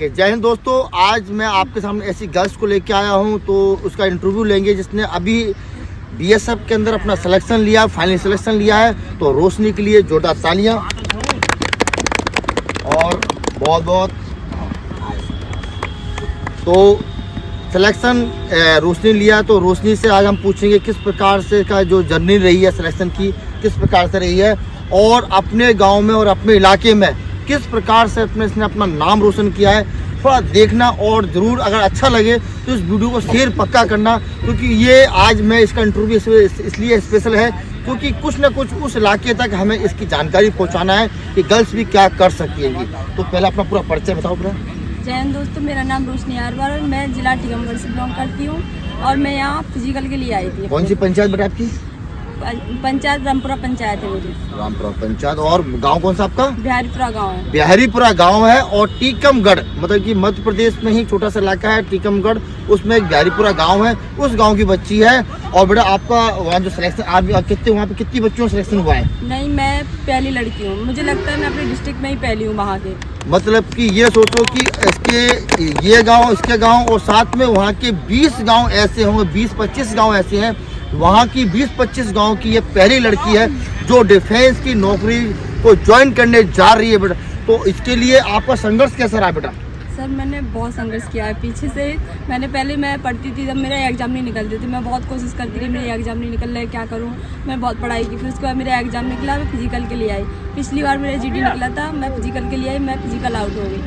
जय हिंद दोस्तों, आज मैं आपके सामने ऐसी गर्ल्स को लेके आया हूं तो उसका इंटरव्यू लेंगे जिसने अभी बीएसएफ के अंदर अपना सिलेक्शन लिया, फाइनल सिलेक्शन लिया है। तो रोशनी के लिए जोरदार तालियां और बहुत बहुत। तो सिलेक्शन रोशनी लिया, तो रोशनी से आज हम पूछेंगे किस प्रकार से का जो जर्नी रही है सिलेक्शन की, किस प्रकार से रही है और अपने गाँव में और अपने इलाके में किस प्रकार से इसने अपना नाम रोशन किया है। थोड़ा देखना और ज़रूर अगर अच्छा लगे तो इस वीडियो को शेयर पक्का करना, क्योंकि ये आज मैं इसका इंटरव्यू इसलिए स्पेशल है क्योंकि कुछ ना कुछ उस इलाके तक हमें इसकी जानकारी पहुंचाना है कि गर्ल्स भी क्या कर सकती है। तो पहले अपना पूरा परिचय बताओ पूरा। जय हिंद दोस्तों, मेरा नाम रोशनी आरवार और मैं जिला टीकमगढ़ से बिलोंग करती हूँ और मैं यहाँ फिजिकल के लिए आई थी। कौन सी पंचायत बेटा आपकी? पंचायत रामपुरा पंचायत है मेरी। रामपुरा पंचायत। और गांव कौन सा आपका? बिहारीपुरा गांव है। बिहारीपुरा गांव है और टीकमगढ़ मतलब कि मध्य प्रदेश में ही छोटा सा इलाका है टीकमगढ़, उसमें एक बिहारीपुरा गांव है, उस गांव की बच्ची है। और बेटा आपका वहाँ जो सिलेक्शन आप कितने वहाँ पे कितनी बच्चियों का सिलेक्शन हुआ है? नहीं, मैं पहली लड़की हूँ, मुझे लगता है मैं अपने डिस्ट्रिक्ट में ही पहली हूँ वहाँ के। मतलब कि ये सोचो कि इसके ये गांव, इसके गांव और साथ में वहाँ के 20 गांव ऐसे होंगे, 20-25 गांव ऐसे हैं, वहाँ की 20-25 गांव की ये पहली लड़की है जो डिफेंस की नौकरी को ज्वाइन करने जा रही है बेटा। तो इसके लिए आपका संघर्ष कैसा रहा बेटा? सर, मैंने बहुत संघर्ष किया है पीछे से। मैं पढ़ती थी, जब मेरा एग्जाम नहीं निकलते थे मैं बहुत कोशिश करती थी, मेरे एग्जाम नहीं निकल रहे, क्या करूं। मैं बहुत पढ़ाई की, फिर उसके बाद मेरा एग्जाम निकला, मैं फिजिकल के लिए आई। पिछली बार मेरा जीडी निकला था, मैं फिजिकल के लिए आई, मैं फिजिकल आउट हो गई।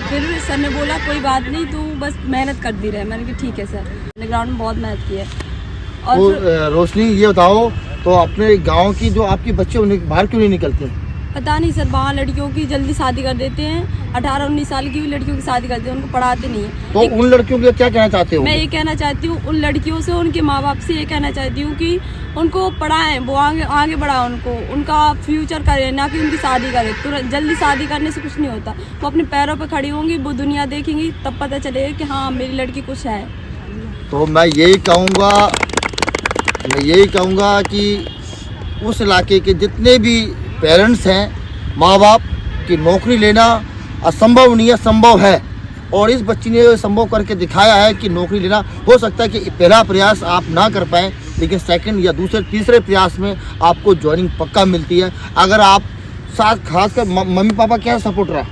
फिर सर ने बोला कोई बात नहीं, तू बस मेहनत करती रहे। मैंने कहा ठीक है सर। मैंने ग्राउंड में बहुत मेहनत की है। और तो रोशनी ये बताओ, तो अपने गाँव की जो आपकी बच्चे उन्हें बाहर क्यों नहीं निकलते? पता नहीं सर, वहाँ लड़कियों की जल्दी शादी कर देते हैं, 18-19 साल की भी लड़कियों की शादी करते हैं, उनको पढ़ाते नहीं है। तो उन लड़कियों के लिए क्या कहना चाहते हो? मैं ये कहना चाहती हूँ उन लड़कियों से, उनके माँ बाप से ये कहना चाहती हूँ कि उनको पढ़ाएं, वो आगे बढ़ाएं, उनका फ्यूचर करें, ना कि उनकी शादी करें। तुरंत जल्दी शादी करने से कुछ नहीं होता। वो अपने पैरों पर खड़ी होंगी, वो दुनिया देखेंगी, तब पता चलेगा कि हाँ मेरी लड़की कुछ है। तो मैं यही कहूँगा कि उस इलाके के जितने भी पेरेंट्स हैं, माँ बाप की नौकरी लेना असंभव नहीं है, संभव है। और इस बच्ची ने संभव करके दिखाया है कि नौकरी लेना हो सकता है कि पहला प्रयास आप ना कर पाएँ, लेकिन सेकंड या दूसरे तीसरे प्रयास में आपको ज्वाइनिंग पक्का मिलती है। अगर आप साथ खासकर मम्मी पापा क्या सपोर्ट रहा?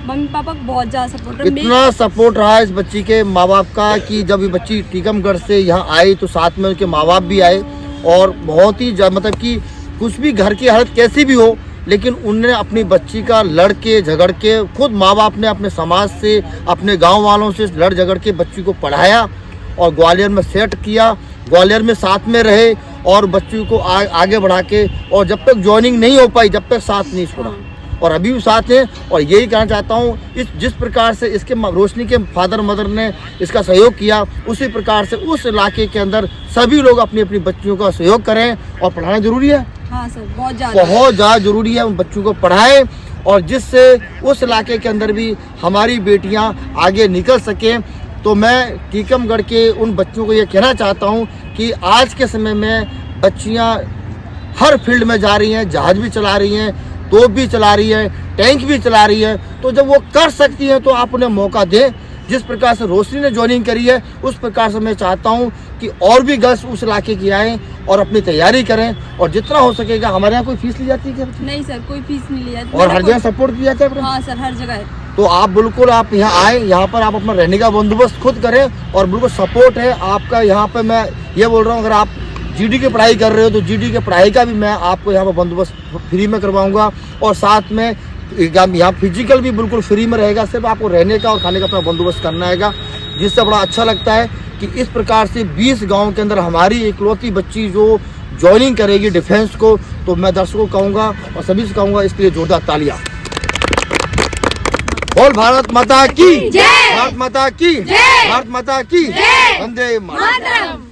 मम्मी पापा को बहुत ज़्यादा सपोर्ट है। इतना सपोर्ट रहा इस बच्ची के माँ बाप का कि जब ये बच्ची टीकमगढ़ से यहाँ आई तो साथ में उनके माँ बाप भी आए और बहुत ही मतलब कि कुछ भी घर की हालत कैसी भी हो, लेकिन उनने अपनी बच्ची का लड़ के झगड़ के, खुद माँ बाप ने अपने समाज से, अपने गांव वालों से लड़ झगड़ के बच्ची को पढ़ाया और ग्वालियर में सेट किया, ग्वालियर में साथ में रहे और बच्ची को आगे बढ़ा के, और जब तक ज्वाइनिंग नहीं हो पाई जब तक साथ नहीं छोड़ा और अभी भी साथ हैं। और यही कहना चाहता हूँ, जिस प्रकार से इसके रोशनी के फादर मदर ने इसका सहयोग किया, उसी प्रकार से उस इलाके के अंदर सभी लोग अपनी अपनी बच्चियों का सहयोग करें। और पढ़ाना जरूरी है। हाँ सर, बहुत ज़्यादा जरूरी है, उन बच्चों को पढ़ाएं और जिससे उस इलाके के अंदर भी हमारी बेटियां आगे निकल सकें। तो मैं टीकमगढ़ के उन बच्चों को ये कहना चाहता हूं कि आज के समय में बच्चियां हर फील्ड में जा रही हैं, जहाज भी चला रही हैं, तोप भी चला रही है, टैंक भी चला रही है। तो जब वो कर सकती हैं तो आप उन्हें मौका दें। जिस प्रकार से रोशनी ने ज्वाइनिंग करी है उस प्रकार से मैं चाहता हूं कि और भी गर्ल्स उस इलाके की आएँ और अपनी तैयारी करें। और जितना हो सकेगा, हमारे यहाँ कोई फीस ली जाती है क्या? नहीं सर, कोई फीस नहीं ली जाती। और हर जगह सपोर्ट किया जाता है? हाँ सर, हर जगह। तो आप बिल्कुल आप यहाँ आए, यहाँ पर आप अपना रहने का बंदोबस्त खुद करें और बिल्कुल सपोर्ट है आपका। यहाँ पर मैं ये बोल रहा हूँ, अगर आप जीडी की पढ़ाई कर रहे हो तो जीडी की पढ़ाई का भी मैं आपको यहाँ पर बंदोबस्त फ्री में करवाऊँगा। और साथ में यहाँ फिजिकल भी बिल्कुल फ्री में रहेगा, सिर्फ आपको रहने का और खाने का अपना बंदोबस्त करना है। जिससे बड़ा अच्छा लगता है कि इस प्रकार से 20 गांव के अंदर हमारी इकलौती बच्ची जो ज्वाइनिंग करेगी डिफेंस को। तो मैं दर्शकों को कहूँगा और सभी से कहूँगा, इसके लिए जोरदार तालियां। बोल भारत माता की जय, भारत माता की जय, भारत माता की जय, वंदे मातरम।